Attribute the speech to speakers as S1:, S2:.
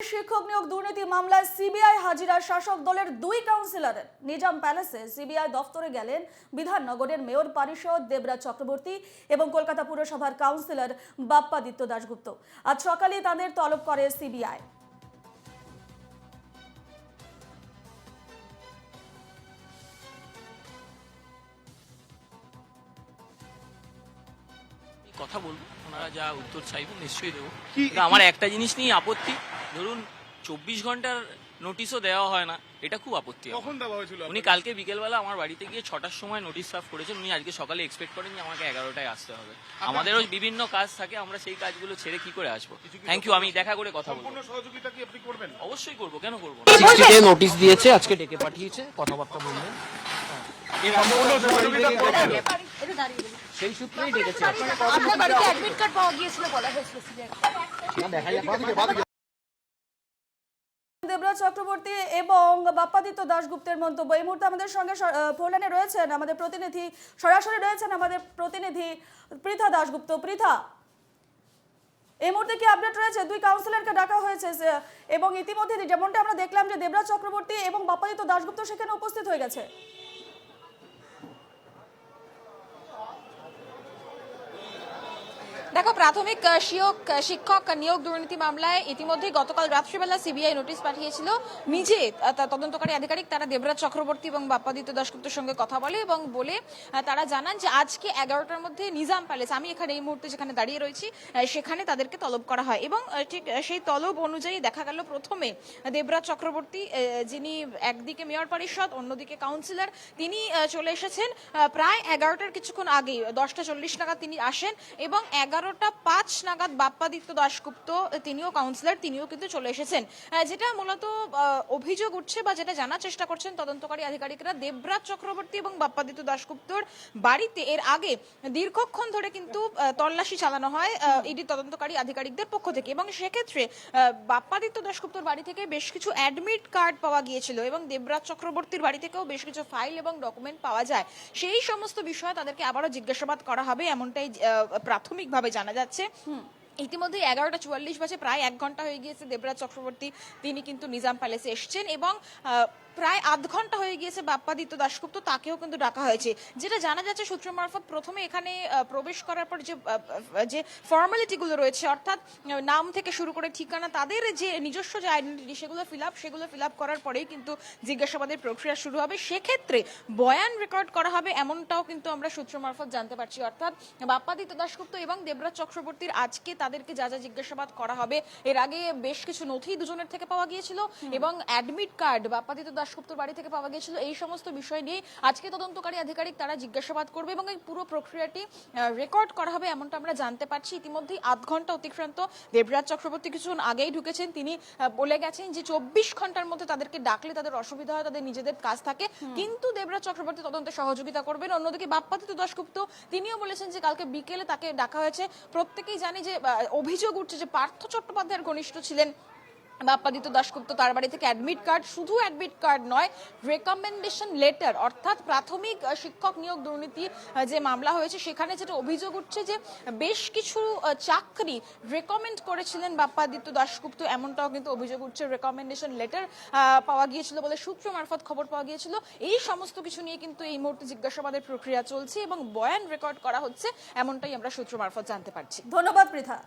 S1: শিক্ষক নিয়োগ দুর্নীতি মামলায় সিবিআই হাজিরা শাসক দলের দুই কাউন্সিলরের। নিজাম প্যালেসে সিবিআই দফতরে গেলেন বিধাননগরের মেয়র পারিষদ দেবরাজ চক্রবর্তী এবং কলকাতা পুরসভার কাউন্সিলর বাপ্পাদিত্য দাশগুপ্ত। আজ সকালে তাদের তলব করে সিবিআই।
S2: কথা বলবো, ওনারা যা উত্তর চাইবেন নিশ্চয়ই দেবো। আমার একটা জিনিস নিয়ে আপত্তি, ধরুন 24 ঘন্টার নোটিশও দেওয়া হয় না, এটা খুব আপত্তি।
S3: কখন দেওয়া হয়েছিল?
S2: উনি কালকে বিকেলবেলা আমার বাড়িতে গিয়ে 6টার সময় নোটিশ সার্ভ করেছেন। উনি আজকে সকালে এক্সপেক্ট করেন যে আমাকে 11টায় আসতে হবে। আমাদেরও বিভিন্ন কাজ থাকে, আমরা সেই কাজগুলো ছেড়ে কি করে আসবো। থ্যাংক ইউ, আমি দেখা করে কথা বলবো।
S3: সম্পূর্ণ সহযোগিতা কি আপনি করবেন?
S2: অবশ্যই করবো, কেন করবো না।
S4: 60 ডে নোটিশ দিয়েছে, আজকে ডেকে পাঠিয়েছে, কথাবার্তা বললেন,
S3: সম্পূর্ণ সহযোগিতা করবেন?
S4: সেই সূত্রেই ডেকেছে।
S5: আপনার বাড়িতে অ্যাডমিট কার্ড পাওয়া গিয়েছিল বলা হয়েছিল
S4: দেখা যাক।
S1: দেবরাজ চক্রবর্তী এবং বাপ্পাদিত্য দাশগুপ্তের মন্তব্য। এই মুহূর্তে আমাদের সঙ্গে ফোন লাইনে রয়েছেন আমাদের প্রতিনিধি, সরাসরি রয়েছেন আমাদের প্রতিনিধি পৃথা দাশগুপ্ত। পৃথা, এই মুহূর্তে কি আপডেট রয়েছে? দুই কাউন্সিলরকে ডাকা হয়েছে এবং ইতিমধ্যে যেমনটা আমরা দেখলাম যে দেবরাজ চক্রবর্তী এবং বাপ্পাদিত্য দাশগুপ্ত সেখানে উপস্থিত হয়ে গেছে।
S5: দেখো, প্রাথমিক শিক্ষক নিয়োগ দুর্নীতি মামলায় ইতিমধ্যে গতকাল রাত্রিবেলা সিবিআই নোটিশ পাঠিয়েছিল। নিজে তদন্তকারী আধিকারিক তারা দেবরাজ চক্রবর্তী এবং বাপ্পাদিত্য দাশগুপ্তের সঙ্গে কথা বলে এবং বলে তারা জানান যে আজকে 11টার মধ্যে নিজাম প্যালেস, আমি এখানে এই মুহূর্তে যেখানে দাঁড়িয়ে রয়েছি সেখানে তাদেরকে তলব করা হয় এবং ঠিক সেই তলব অনুযায়ী দেখা গেল প্রথমে দেবরাজ চক্রবর্তী, যিনি একদিকে মেয়র পরিষদ অন্যদিকে কাউন্সিলর, তিনি চলে এসেছেন প্রায় 11টার কিছুক্ষণ আগেই। 10টা 40 নাগাদ তিনি আসেন এবং 11টা 5 নাগাদ বাপ্পাদিত্য দাশগুপ্ত, তিনিও কাউন্সিলর, তিনিও কিন্তু চলে এসেছেন। যেটা মূলত অভিযোগ উঠছে বা যেটা জানার চেষ্টা করছেন তদন্তকারী আধিকারিকরা, দেবরাজ চক্রবর্তী এবং বাপ্পাদিত্য দাশগুপ্তর বাড়িতে এর আগে দীর্ঘক্ষণ ধরে কিন্তু তল্লাশি চালানো হয় ইডি তদন্তকারী আধিকারিকদের পক্ষ থেকে এবং সেক্ষেত্রে বাপ্পাদিত্য দাশগুপ্তর বাড়ি থেকে বেশ কিছু অ্যাডমিট কার্ড পাওয়া গিয়েছিল এবং দেবরাজ চক্রবর্তীর বাড়ি থেকেও বেশ কিছু ফাইল এবং ডকুমেন্ট পাওয়া যায়। সেই সমস্ত বিষয়ে তাদেরকে আবারও জিজ্ঞাসাবাদ করা হবে, এমনটাই প্রাথমিকভাবে জানা যাচ্ছে। ইতিমধ্যে 11টা 44 বাজে, প্রায় 1 ঘন্টা হয়ে গিয়েছে দেবরাজ চক্রবর্তী তিনি কিন্তু নিজাম প্যালেসে এসেছেন এবং প্রায় আধ ঘন্টা হয়ে গিয়েছে বাপ্পাদিত্য দাশগুপ্ত, তাকেও কিন্তু ডাকা হয়েছে। যেটা জানা যাচ্ছে সূত্র মারফত, প্রথমে এখানে প্রবেশ করার পর যে ফর্মালিটিগুলো রয়েছে, অর্থাৎ নাম থেকে শুরু করে ঠিকানা, তাদের যে নিজস্ব যে আইডেন্টিটি সেগুলো ফিল আপ করার পরেই কিন্তু জিজ্ঞাসাবাদের প্রক্রিয়া শুরু হবে। সেক্ষেত্রে বয়ান রেকর্ড করা হবে, এমনটাও কিন্তু আমরা সূত্র মারফত জানতে পারছি। অর্থাৎ বাপ্পাদিত্য দাশগুপ্ত এবং দেবরাজ চক্রবর্তীর আজকে তাদেরকে যা যা জিজ্ঞাসাবাদ করা হবে, এর আগে বেশ কিছু নথি দুজনের থেকে পাওয়া গিয়েছিল এবং অ্যাডমিট কার্ড বাপ্পাদিত্য দাশগুপ্তর বাড়ি থেকে পাওয়া গিয়েছিল। এই সমস্ত বিষয় নিয়ে আজকে তদন্তকারী আধিকারিক তারা জিজ্ঞাসাবাদ করবে এবং এই পুরো প্রক্রিয়াটি রেকর্ড করা হবে, এমনটা আমরা জানতে পারছি। ইতিমধ্যেই আধ ঘন্টা অতিক্রান্ত, দেবরাজ চক্রবর্তী কিছুক্ষণ আগেই ঢুকেছেন, তিনি বলে গেছেন যে 24 ঘন্টার মধ্যে তাদেরকে ডাকলে তাদের অসুবিধা হয়, তাদের নিজেদের কাজ থাকে, কিন্তু দেবরাজ চক্রবর্তী তদন্তে সহযোগিতা করবেন। অন্যদিকে বাপ্পাদিত্য দাশগুপ্ত তিনিও বলেছেন যে কালকে বিকেলে তাকে ডাকা হয়েছে। প্রত্যেকেই জানি যে অভিযোগ উঠছে যে পার্থ চট্টোপাধ্যায়ের ঘনিষ্ঠ ছিলেন বাপ্পাদিত্য দাশগুপ্ত, তার বাড়ি থেকে অ্যাডমিট কার্ড, শুধু অ্যাডমিট কার্ড নয়, রেকমেন্ডেশন লেটার, অর্থাৎ প্রাথমিক শিক্ষক নিয়োগ দুর্নীতি যে মামলা হয়েছে সেখানে যেটা অভিযোগ উঠছে যে বেশ কিছু চাকরি রেকমেন্ড করেছিলেন বাপ্পাদিত্য দাশগুপ্ত, এমনটাও কিন্তু অভিযোগ উঠছে। রেকমেন্ডেশন লেটার পাওয়া গিয়েছিল বলে সূত্র মারফত খবর পাওয়া গিয়েছিল। এই সমস্ত কিছু নিয়ে কিন্তু এই মুহূর্তে জিজ্ঞাসাবাদের প্রক্রিয়া চলছে এবং বয়ান রেকর্ড করা হচ্ছে, এমনটাই আমরা সূত্র মারফত জানতে পারছি।
S1: ধন্যবাদ পৃথা।